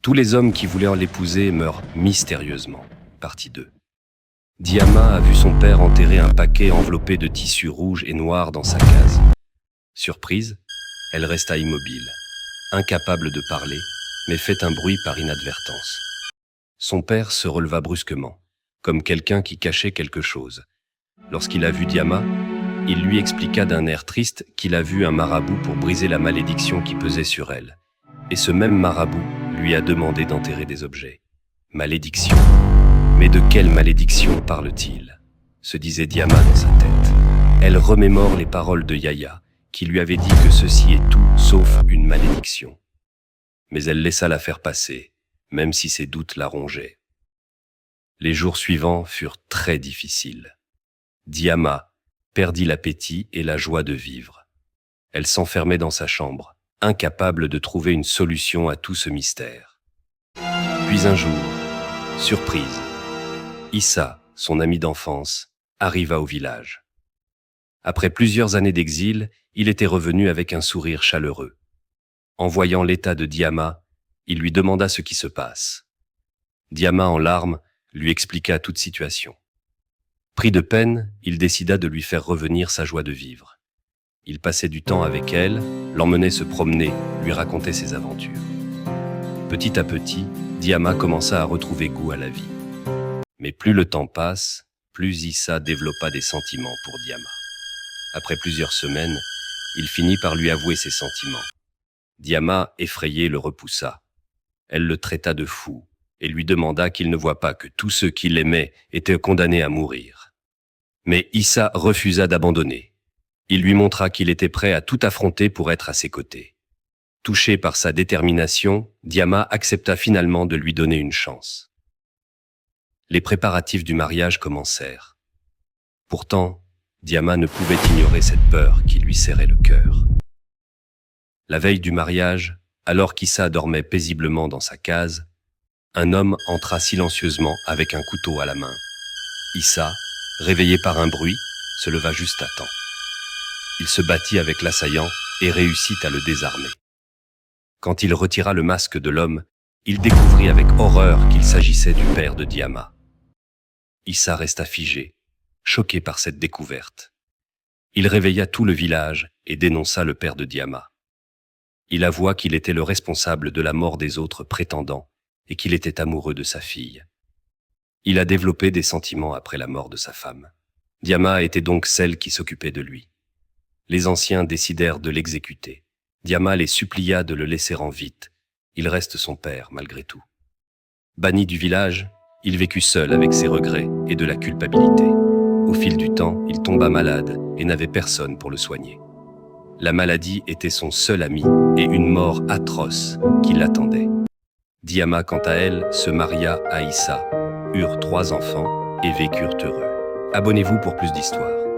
Tous les hommes qui voulaient l'épouser meurent mystérieusement. Partie 2. Diama a vu son père enterrer un paquet enveloppé de tissu rouge et noir dans sa case. Surprise, elle resta immobile, incapable de parler, mais fait un bruit par inadvertance. Son père se releva brusquement, comme quelqu'un qui cachait quelque chose. Lorsqu'il a vu Diama, il lui expliqua d'un air triste qu'il a vu un marabout pour briser la malédiction qui pesait sur elle. Et ce même marabout lui a demandé d'enterrer des objets. Malédiction. Mais de quelle malédiction parle-t-il ? Se disait Diama dans sa tête. Elle remémore les paroles de Yaya, qui lui avait dit que ceci est tout sauf une malédiction. Mais elle laissa l'affaire passer, même si ses doutes la rongeaient. Les jours suivants furent très difficiles. Diama perdit l'appétit et la joie de vivre. Elle s'enfermait dans sa chambre, incapable de trouver une solution à tout ce mystère. Puis un jour, surprise, Issa, son ami d'enfance, arriva au village. Après plusieurs années d'exil, il était revenu avec un sourire chaleureux. En voyant l'état de Diama, il lui demanda ce qui se passe. Diama, en larmes, lui expliqua toute situation. Pris de peine, il décida de lui faire revenir sa joie de vivre. Il passait du temps avec elle, l'emmenait se promener, lui racontait ses aventures. Petit à petit, Diama commença à retrouver goût à la vie. Mais plus le temps passe, plus Issa développa des sentiments pour Diama. Après plusieurs semaines, il finit par lui avouer ses sentiments. Diama, effrayée, le repoussa. Elle le traita de fou et lui demanda qu'il ne voie pas que tous ceux qui l'aimaient étaient condamnés à mourir. Mais Issa refusa d'abandonner. Il lui montra qu'il était prêt à tout affronter pour être à ses côtés. Touché par sa détermination, Diama accepta finalement de lui donner une chance. Les préparatifs du mariage commencèrent. Pourtant, Diama ne pouvait ignorer cette peur qui lui serrait le cœur. La veille du mariage, alors qu'Issa dormait paisiblement dans sa case, un homme entra silencieusement avec un couteau à la main. Issa, réveillé par un bruit, se leva juste à temps. Il se battit avec l'assaillant et réussit à le désarmer. Quand il retira le masque de l'homme, il découvrit avec horreur qu'il s'agissait du père de Diama. Issa resta figé, choqué par cette découverte. Il réveilla tout le village et dénonça le père de Diama. Il avoua qu'il était le responsable de la mort des autres prétendants et qu'il était amoureux de sa fille. Il a développé des sentiments après la mort de sa femme. Diama était donc celle qui s'occupait de lui. Les anciens décidèrent de l'exécuter. Diama les supplia de le laisser en vite. Il reste son père malgré tout. Banni du village, il vécut seul avec ses regrets et de la culpabilité. Au fil du temps, il tomba malade et n'avait personne pour le soigner. La maladie était son seul ami et une mort atroce qui l'attendait. Diama, quant à elle, se maria à Issa, eurent 3 enfants et vécurent heureux. Abonnez-vous pour plus d'histoires.